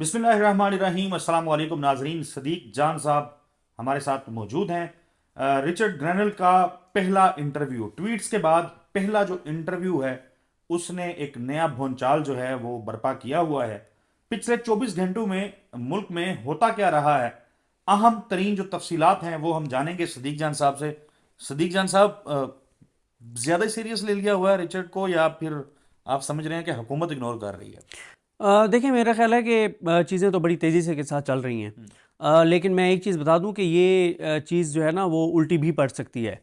بسم اللہ الرحمن الرحیم۔ السلام علیکم ناظرین، صدیق جان صاحب ہمارے ساتھ موجود ہیں۔ رچرڈ گرینل کا پہلا انٹرویو، ٹویٹس کے بعد پہلا جو انٹرویو ہے اس نے ایک نیا بھونچال جو ہے وہ برپا کیا ہوا ہے۔ پچھلے 24 گھنٹوں میں ملک میں ہوتا کیا رہا ہے، اہم ترین جو تفصیلات ہیں وہ ہم جانیں گے صدیق جان صاحب سے۔ صدیق جان صاحب، زیادہ سیریس لے لیا ہوا ہے رچرڈ کو، یا پھر آپ سمجھ رہے ہیں کہ حکومت اگنور کر رہی ہے؟ دیکھیں، میرا خیال ہے کہ چیزیں تو بڑی تیزی سے کے ساتھ چل رہی ہیں، لیکن میں ایک چیز بتا دوں کہ یہ چیز جو ہے نا وہ الٹی بھی پڑ سکتی ہے۔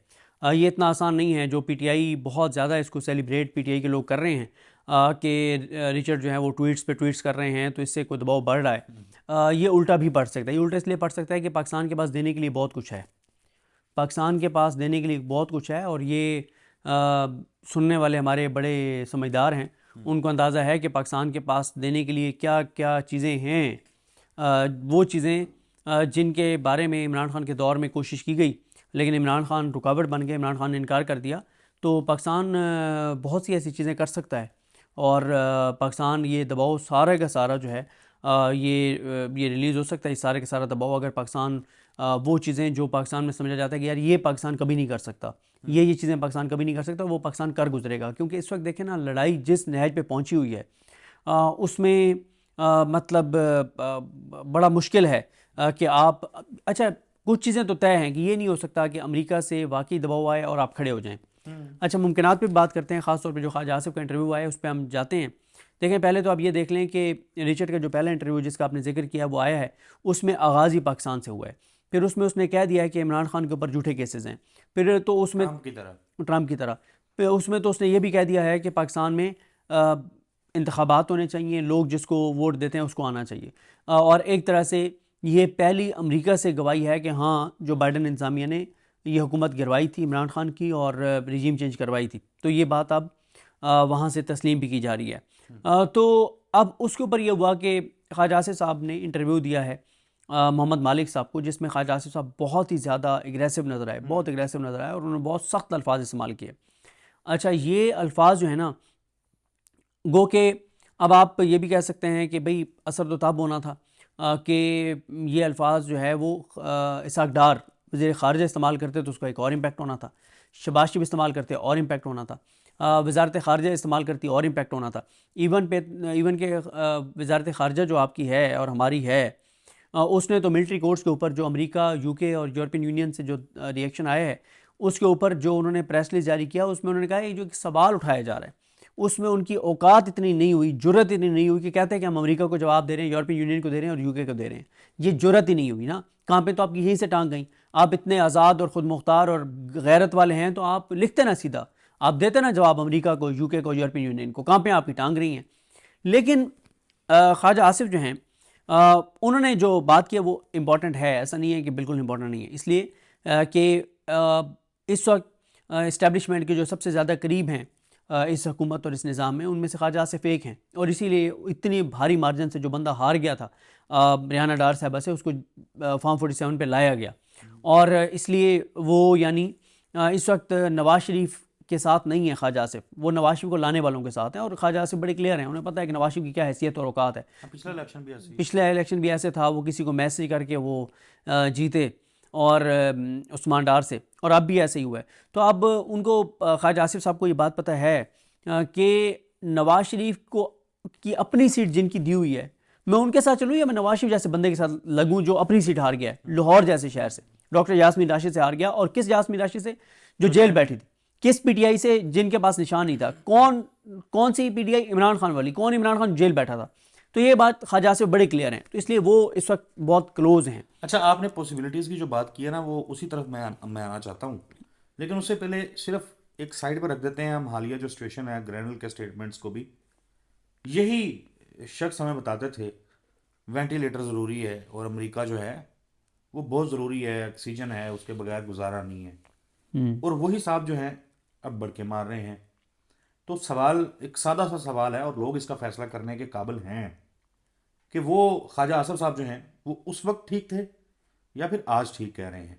یہ اتنا آسان نہیں ہے جو پی ٹی آئی بہت زیادہ اس کو سیلیبریٹ پی ٹی آئی کے لوگ کر رہے ہیں کہ رچرڈ جو ہے وہ ٹویٹس پہ ٹویٹس کر رہے ہیں تو اس سے کوئی دباؤ بڑھ رہا ہے۔ یہ الٹا بھی پڑ سکتا ہے۔ یہ الٹا اس لیے پڑ سکتا ہے کہ پاکستان کے پاس دینے کے لیے بہت کچھ ہے، پاکستان کے پاس دینے کے لیے بہت کچھ ہے، اور یہ سننے والے ہمارے بڑے سمجھدار ہیں، ان کو اندازہ ہے کہ پاکستان کے پاس دینے کے لیے کیا کیا چیزیں ہیں۔ وہ چیزیں جن کے بارے میں عمران خان کے دور میں کوشش کی گئی لیکن عمران خان رکاوٹ بن گئے، عمران خان نے انکار کر دیا، تو پاکستان بہت سی ایسی چیزیں کر سکتا ہے، اور پاکستان یہ دباؤ سارے کا سارا جو ہے یہ ریلیز ہو سکتا ہے۔ یہ سارے کا سارا دباؤ اگر پاکستان وہ چیزیں جو پاکستان میں سمجھا جاتا ہے کہ یار یہ پاکستان کبھی نہیں کر سکتا، یہ چیزیں پاکستان کبھی نہیں کر سکتا، وہ پاکستان کر گزرے گا۔ کیونکہ اس وقت دیکھیں نا، لڑائی جس نہج پہ پہنچی ہوئی ہے اس میں مطلب بڑا مشکل ہے کہ آپ اچھا کچھ چیزیں تو طے ہیں کہ یہ نہیں ہو سکتا کہ امریکہ سے واقعی دباؤ آئے اور آپ کھڑے ہو جائیں۔ اچھا، ممکنات پہ بات کرتے ہیں، خاص طور پہ جو خواجہ آصف کا انٹرویو آیا ہے اس پہ ہم جاتے ہیں۔ دیکھیں، پہلے تو آپ یہ دیکھ لیں کہ رچرڈ کا جو پہلا انٹرویو جس کا آپ نے ذکر کیا وہ آیا ہے، اس میں آغاز ہی پاکستان سے ہوا ہے۔ پھر اس میں اس نے کہہ دیا ہے کہ عمران خان کے اوپر جھوٹے کیسز ہیں، پھر تو اس میں ٹرمپ کی طرح پھر اس میں تو اس نے یہ بھی کہہ دیا ہے کہ پاکستان میں انتخابات ہونے چاہیے، لوگ جس کو ووٹ دیتے ہیں اس کو آنا چاہیے، اور ایک طرح سے یہ پہلی امریکہ سے گواہی ہے کہ ہاں، جو بائیڈن انتظامیہ نے یہ حکومت گروائی تھی عمران خان کی اور رجیم چینج کروائی تھی، تو یہ بات اب وہاں سے تسلیم بھی کی جا رہی ہے۔ تو اب اس کے اوپر یہ ہوا کہ خواجہ آصف صاحب نے انٹرویو دیا ہے محمد مالک صاحب کو، جس میں خواجہ آصف صاحب بہت ہی زیادہ اگریسو نظر آئے، بہت اگریسو نظر آئے، اور انہوں نے بہت سخت الفاظ استعمال کیے۔ اچھا، یہ الفاظ جو ہیں نا، گو کہ اب آپ یہ بھی کہہ سکتے ہیں کہ بھئی اثر تو تب ہونا تھا کہ یہ الفاظ جو ہے وہ اسحاق ڈار وزیر خارجہ استعمال کرتے تو اس کا ایک اور امپیکٹ ہونا تھا، شہباز شریف استعمال کرتے اور امپیکٹ ہونا تھا، وزارت خارجہ استعمال کرتی اور امپیکٹ ہونا تھا، ایون کہ وزارت خارجہ جو آپ کی ہے اور ہماری ہے، اس نے تو ملٹری کورٹس کے اوپر جو امریکہ، یو کے اور یورپین یونین سے جو ریئیکشن آیا ہے اس کے اوپر جو انہوں نے پریس ریلیز جاری کیا، اس میں انہوں نے کہا یہ جو سوال اٹھایا جا رہا ہے اس میں ان کی اوقات اتنی نہیں ہوئی، جرت اتنی نہیں ہوئی کہ کہتے ہیں کہ ہم امریکہ کو جواب دے رہے ہیں، یورپین یونین کو دے رہے ہیں اور یو کے کو دے رہے ہیں۔ یہ جرت ہی نہیں ہوئی نا، کہاں پہ تو آپ کی یہیں سے ٹانگ گئیں۔ آپ اتنے آزاد اور خود مختار اور غیرت والے ہیں تو آپ لکھتے نا سیدھا، آپ دیتے نا جواب امریکہ کو، یو کے کو، یورپین یونین کو، کہاں پہ آپ کی ٹانگ رہی ہیں۔ لیکن خواجہ آصف جو ہیں انہوں نے جو بات کیا وہ امپورٹنٹ ہے، ایسا نہیں ہے کہ بالکل امپورٹنٹ نہیں ہے، اس لیے کہ اس وقت اسٹیبلشمنٹ کے جو سب سے زیادہ قریب ہیں اس حکومت اور اس نظام میں، ان میں سے خواجہ آصف ایک ہیں، اور اسی لیے اتنی بھاری مارجن سے جو بندہ ہار گیا تھا ریحانہ ڈار صاحبہ سے، اس کو فارم 47 پہ لایا گیا، اور اس لیے وہ یعنی اس وقت نواز شریف کے ساتھ نہیں ہے خواجہ آصف، وہ نواز شریف کو لانے والوں کے ساتھ ہیں، اور خواجہ آصف بڑے کلیئر ہیں، انہیں پتہ ہے کہ نواز شریف کی کیا حیثیت اور اوقات ہے۔ پچھلا الیکشن بھی ایسے تھا، وہ کسی کو میسج کر کے وہ جیتے اور عثمان ڈار سے، اور اب بھی ایسے ہی ہوا ہے۔ تو اب ان کو خواجہ آصف صاحب کو یہ بات پتہ ہے کہ نواز شریف کو کی اپنی سیٹ جن کی دی ہوئی ہے، میں ان کے ساتھ چلوں یا میں نواز شریف جیسے بندے کے ساتھ لگوں جو اپنی سیٹ ہار گیا ہے، لاہور جیسے شہر سے ڈاکٹر یاسمین راشد سے ہار گیا، اور کس یاسمین راشد سے؟ جو جیل بیٹھی تھی، کس پی ٹی آئی سے جن کے پاس نشان نہیں تھا، کون سی P T I? Imran Khan والی، کون عمران خان جیل بیٹھا تھا۔ تو یہ بات خواجہ آصف بڑے کلیئر ہیں، تو اس لیے وہ اس وقت بہت کلوز ہیں۔ اچھا، آپ نے پاسبلٹیز کی جو بات کی ہے نا، وہ اسی طرف میں آنا چاہتا ہوں، لیکن اس سے پہلے صرف ایک سائڈ پر رکھ دیتے ہیں ہم حالیہ جو سچویشن ہے گرینل کے سٹیٹمنٹس کو بھی۔ یہی شخص ہمیں بتاتے تھے وینٹیلیٹر ضروری ہے، اور امریکہ جو ہے وہ بہت ضروری ہے، آکسیجن ہے، اس کے بغیر گزارا نہیں ہے، اور وہی صاحب جو ہیں اب بڑھ کے مار رہے ہیں۔ تو سوال ایک سادہ سا سوال ہے، اور لوگ اس کا فیصلہ کرنے کے قابل ہیں کہ وہ خواجہ آصف صاحب جو ہیں وہ اس وقت ٹھیک تھے یا پھر آج ٹھیک کہہ رہے ہیں؟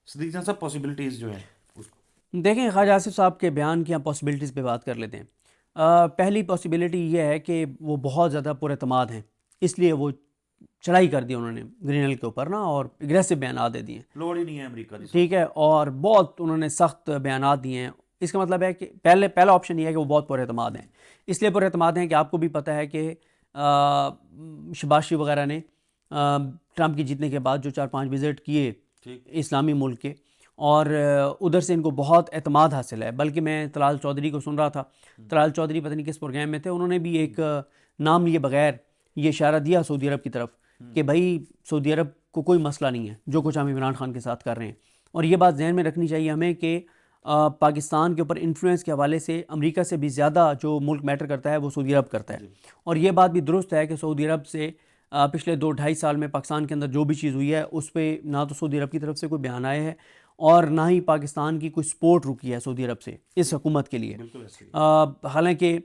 صدیق جان صاحب، پاسبلٹیز جو ہیں دیکھیں، خواجہ آصف صاحب کے بیان کی ہم پاسبلٹیز پہ بات کر لیتے ہیں۔ پہلی پاسبلٹی یہ ہے کہ وہ بہت زیادہ پر اعتماد ہیں، اس لیے وہ چڑھائی کر دی انہوں نے گرین ہل کے اوپر نا، اور اگریسو بیانات دے دیے، لوڑ ہی نہیں ہے امریکہ کی. ٹھیک ہے، اور بہت انہوں نے سخت بیانات دیے ہیں. اس کا مطلب ہے کہ پہلا آپشن یہ ہے کہ وہ بہت پر اعتماد ہیں. اس لیے پر اعتماد ہیں کہ آپ کو بھی پتہ ہے کہ شہباز شریف وغیرہ نے ٹرمپ کی جیتنے کے بعد جو 4-5 وزٹ کیے اسلامی ملک کے، اور ادھر سے ان کو بہت اعتماد حاصل ہے. بلکہ میں طلال چودھری کو سن رہا تھا، طلال چودھری پتہ نہیں کس پروگرام میں تھے، انہوں نے بھی ایک نام لیے بغیر یہ اشارہ دیا سعودی عرب کی طرف کہ بھائی سعودی عرب کو کوئی مسئلہ نہیں ہے جو کچھ ہم عمران خان کے ساتھ کر رہے ہیں. اور یہ بات ذہن میں رکھنی چاہیے ہمیں کہ پاکستان کے اوپر انفلوئنس کے حوالے سے امریکہ سے بھی زیادہ جو ملک میٹر کرتا ہے وہ سعودی عرب کرتا ہے. اور یہ بات بھی درست ہے کہ سعودی عرب سے پچھلے 2-2.5 سال میں پاکستان کے اندر جو بھی چیز ہوئی ہے اس پہ نہ تو سعودی عرب کی طرف سے کوئی بیان آئے ہے، اور نہ ہی پاکستان کی کوئی سپورٹ رکی ہے سعودی عرب سے اس حکومت کے لیے. حالانکہ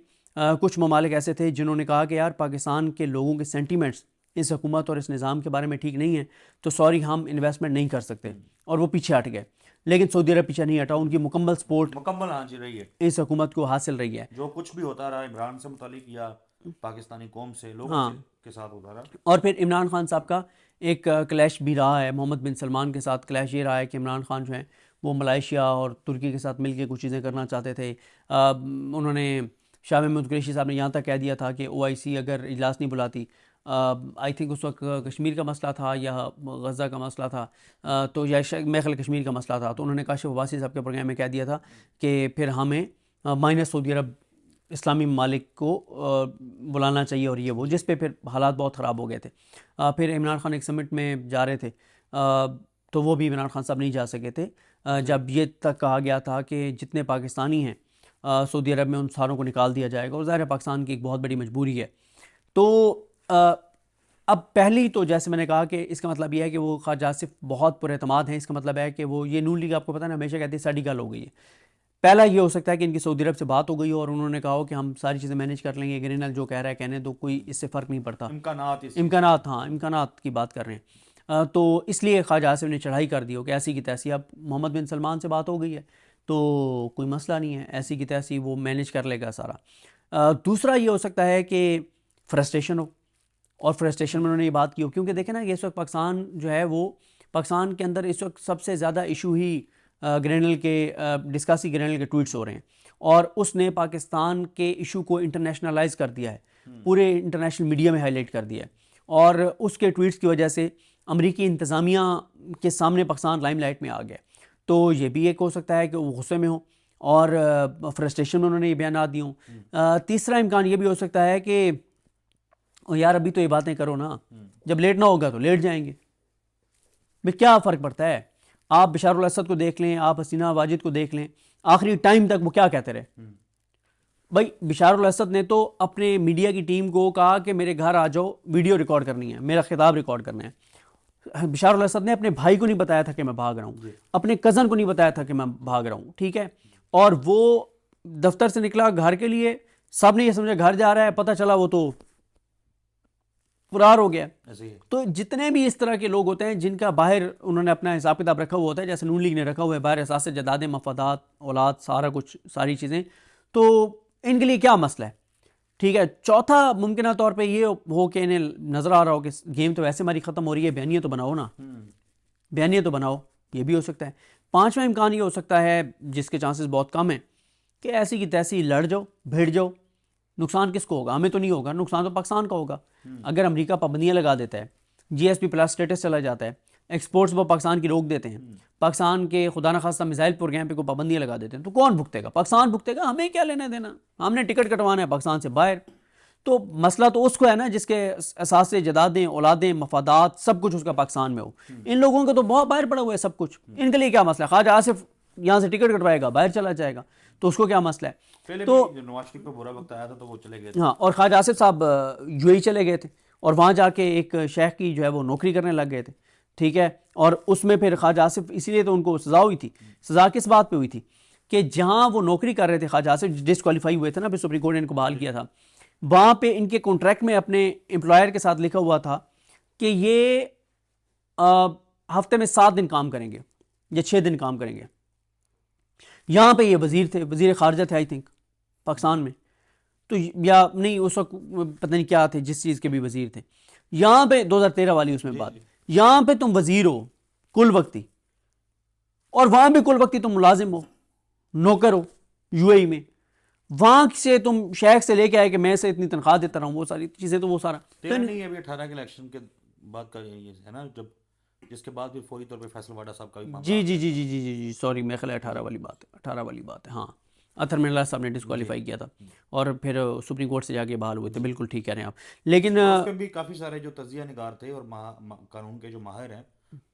کچھ ممالک ایسے تھے جنہوں نے کہا کہ یار پاکستان کے لوگوں کے سینٹیمنٹس اس حکومت اور اس نظام کے بارے میں ٹھیک نہیں ہیں، تو سوری ہم انویسٹمنٹ نہیں کر سکتے، اور وہ پیچھے ہٹ گئے. لیکن سعودی عرب پیچھے نہیں ہٹا، ان کی مکمل سپورٹ مکمل ہاں جی رہی ہے، اس حکومت کو حاصل رہی ہے. جو کچھ بھی ہوتا رہا عمران سے متعلق یا پاکستانی قوم سے لوگوں کے ساتھ ہوتا رہا. اور پھر عمران خان صاحب کا ایک کلیش بھی رہا ہے محمد بن سلمان کے ساتھ. کلیش یہ رہا ہے کہ عمران خان جو ہیں وہ ملائیشیا اور ترکی کے ساتھ مل کے کچھ چیزیں کرنا چاہتے تھے. انہوں نے شاہ محمود قریشی صاحب نے یہاں تک کہہ دیا تھا کہ OIC اگر اجلاس نہیں بلاتی، آئی تھنک اس وقت کشمیر کا مسئلہ تھا یا غزہ کا مسئلہ تھا، تو یا میرے خیال کشمیر کا مسئلہ تھا، تو انہوں نے کاشف عباسی صاحب کے پروگرام میں کہہ دیا تھا کہ پھر ہمیں مائنس سعودی عرب اسلامی ممالک کو بلانا چاہیے، اور یہ وہ جس پہ پھر حالات بہت خراب ہو گئے تھے. پھر عمران خان ایک سمٹ میں جا رہے تھے تو وہ بھی عمران خان صاحب نہیں جا سکے تھے جب یہ تک کہا گیا تھا کہ جتنے پاکستانی ہیں سعودی عرب میں ان ساروں کو نکال دیا جائے گا، اور ظاہر پاکستان کی ایک بہت بڑی مجبوری ہے. تو اب پہلی تو جیسے میں نے کہا کہ اس کا مطلب یہ ہے کہ وہ خواجہ آصف بہت پر اعتماد ہیں. اس کا مطلب ہے کہ وہ یہ نون لیگ آپ کو پتہ ہے ہمیشہ کہتی ہے ساڑی گل ہو گئی ہے. پہلا یہ ہو سکتا ہے کہ ان کی سعودی عرب سے بات ہو گئی اور انہوں نے کہا ہو کہ ہم ساری چیزیں مینیج کر لیں گے، گرین ہل جو کہہ رہا ہے کہنے تو کوئی اس سے فرق نہیں پڑتا. امکانات کی بات کر رہے ہیں. تو اس لیے خواجہ آصف نے چڑھائی کر دی ہو کہ ایسی کی تیسی. اب محمد بن سلمان سے بات ہو گئی ہے تو کوئی مسئلہ نہیں ہے، ایسی کی تیسی وہ مینیج کر لے گا سارا. دوسرا یہ ہو سکتا ہے کہ فرسٹریشن ہو، اور فرسٹریشن میں انہوں نے یہ بات کی ہو، کیونکہ دیکھیں نا کہ اس وقت پاکستان جو ہے وہ پاکستان کے اندر اس وقت سب سے زیادہ ایشو ہی گرینل کے ڈسکاسی گرینل کے ٹویٹس ہو رہے ہیں، اور اس نے پاکستان کے ایشو کو انٹرنیشنلائز کر دیا ہے، پورے انٹرنیشنل میڈیا میں ہائی لائٹ کر دیا ہے. اور اس کے ٹویٹس کی وجہ سے امریکی انتظامیہ کے سامنے پاکستان لائم لائٹ میں آ گیا. تو یہ بھی ایک ہو سکتا ہے کہ وہ غصے میں ہوں اور فرسٹریشن میں انہوں نے یہ بیانات دی ہوں. تیسرا امکان یہ بھی ہو سکتا ہے کہ یار ابھی تو یہ باتیں کرو نا، جب لیٹنا ہوگا تو لیٹ جائیں گے. میں کیا فرق پڑتا ہے؟ آپ بشار الاسد کو دیکھ لیں، آپ حسینہ واجد کو دیکھ لیں، آخری ٹائم تک وہ کیا کہتے رہے. بھائی بشار الاسد نے تو اپنے میڈیا کی ٹیم کو کہا کہ میرے گھر آ جاؤ، ویڈیو ریکارڈ کرنی ہے، میرا خطاب ریکارڈ کرنا ہے. بشار الاسد نے اپنے بھائی کو نہیں بتایا تھا کہ میں بھاگ رہا ہوں، اپنے کزن کو نہیں بتایا تھا کہ میں بھاگ رہا ہوں، ٹھیک ہے. اور وہ دفتر سے نکلا گھر کے لیے، سب نے یہ سمجھا گھر جا رہا ہے، پتہ چلا وہ تو فرار ہو گیا. تو جتنے بھی اس طرح کے لوگ ہوتے ہیں جن کا باہر انہوں نے اپنا حساب کتاب رکھا ہوا ہوتا ہے، جیسے نون لیگ نے رکھا ہوا ہے باہر احساس جدادیں، مفادات، اولاد، سارا کچھ، ساری چیزیں، تو ان کے لیے کیا مسئلہ ہے؟ ٹھیک ہے. چوتھا ممکنہ طور پہ یہ ہو کہ انہیں نظر آ رہا ہو کہ گیم تو ویسے ہماری ختم ہو رہی ہے، بیانیہ تو بناؤ نا، بیانیہ تو بناؤ. یہ بھی ہو سکتا ہے. پانچواں امکان یہ ہو سکتا ہے جس کے چانسز بہت کم ہیں کہ ایسی کی تیسی لڑ جاؤ، بھیڑ جاؤ. نقصان کس کو ہوگا؟ ہمیں تو نہیں ہوگا، نقصان تو پاکستان کا ہوگا. اگر امریکہ پابندیاں لگا دیتا ہے، GSP+ سٹیٹس چلا جاتا ہے، ایکسپورٹس وہ پاکستان کی روک دیتے ہیں، پاکستان کے خدا نخواستہ میزائل پروگرام پہ کوئی پابندیاں لگا دیتے ہیں، تو کون بھگتے گا؟ پاکستان بھگتے گا. ہمیں کیا لینا دینا؟ ہم نے ٹکٹ کٹوانا ہے پاکستان سے باہر. تو مسئلہ تو اس کو ہے نا جس کے اساس سے جدادیں، اولادیں، مفادات، سب کچھ اس کا پاکستان میں ہو. ان لوگوں کا تو بہت باہر پڑا ہوا ہے سب کچھ. ان کے لیے کیا مسئلہ ہے؟ خواجہ آصف یہاں سے ٹکٹ کٹوائے گا، باہر چلا جائے گا، تو اس کو کیا مسئلہ ہے؟ تو نواز شریف کو برا وقت آیا تھا تو وہ چلے گئے. ہاں، اور خواجہ آصف صاحب UAE چلے گئے تھے اور وہاں جا کے ایک شیخ کی جو ہے وہ نوکری کرنے لگ گئے تھے. ٹھیک ہے. اور اس میں پھر خواجہ آصف اسی لیے تو ان کو سزا ہوئی تھی. سزا کس بات پہ ہوئی تھی؟ کہ جہاں وہ نوکری کر رہے تھے خواجہ آصف، ڈسکوالیفائی ہوئے تھے نا، پھر سپریم کورٹ نے ان کو بحال کیا تھا، وہاں پہ ان کے کانٹریکٹ میں اپنے امپلائر کے ساتھ لکھا ہوا تھا کہ یہ ہفتے میں 7 دن کام کریں گے یا 6 دن کام کریں گے. یہاں پہ یہ وزیر تھے، وزیر خارجہ تھے آئی تھنک پاکستان میں، تو یا نہیں اس وقت پتہ نہیں کیا تھے، جس چیز کے بھی وزیر تھے. یہاں پہ 2013 والی اس میں بات، یہاں پہ تم وزیر ہو کل وقتی، اور وہاں بھی کل وقتی تم ملازم ہو، نوکر ہو یو اے ای میں، وہاں سے تم شیخ سے لے کے آئے کہ میں سے اتنی تنخواہ دیتا رہا ہوں، وہ ساری چیزیں تو وہ سارا 13 نہیں، ابھی 18 کے الیکشن کے بعد کا یہ ہے نا، جب جس کے بعد بھی فوری طور پہ فیصل واڈا صاحب کا بھی معاملہ جی آ جی گیا جی تھا۔ جی جی جی جی سوری، میرے خیال ہے 18 والی بات ہے، 18 والی بات ہے، ہاں اطہر من اللہ صاحب نے ڈسکوالیفائی کیا تھا اور پھر سپریم کورٹ سے جا کے بحال ہوئے تھے، بالکل ٹھیک کہہ رہے ہیں آپ، لیکن اور اس پہ بھی کافی سارے جو تجزیہ نگار تھے اور قانون کے جو ماہر ہیں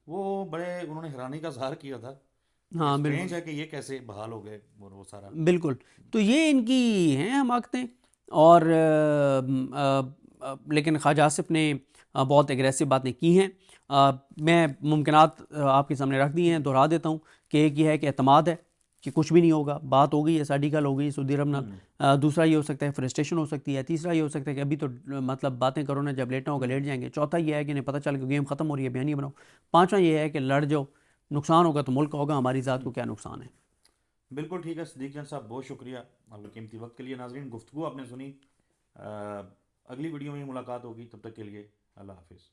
وہ بڑے انہوں نے حیرانی کا اظہار کیا تھا کہ ہاں بالکل اسٹرینج ہے کہ یہ کیسے بحال ہو گئے، اور وہ سارا بالکل، تو یہ ان کی ہیں حماقتیں، اور لیکن خواجہ آصف نے بہت ایگریسو باتیں کی ہیں، میں ممکنات آپ کے سامنے رکھ دی ہیں، دہرا دیتا ہوں کہ ایک یہ ہے کہ اعتماد ہے کہ کچھ بھی نہیں ہوگا، بات ہو گئی ہے ساڈی گل ہو گئی سعودی عرب نال، دوسرا یہ ہو سکتا ہے فرسٹریشن ہو سکتی ہے، تیسرا یہ ہو سکتا ہے کہ ابھی تو مطلب باتیں کرو نا، جب لیٹنا ہوگا لیٹ جائیں گے، چوتھا یہ ہے کہ انہیں پتہ چل کہ گیم ختم ہو رہی ہے بیانیہ بناؤ، پانچواں یہ ہے کہ لڑ جاؤ، نقصان ہوگا تو ملک کا ہوگا، ہماری ذات کو کیا نقصان ہے۔ بالکل ٹھیک ہے صدیق جان صاحب، بہت شکریہ آپ کے قیمتی وقت کے لیے۔ ناظرین، گفتگو آپ نے سنی، اگلی ویڈیو میں ملاقات ہوگی، تب تک کے لیے اللہ حافظ۔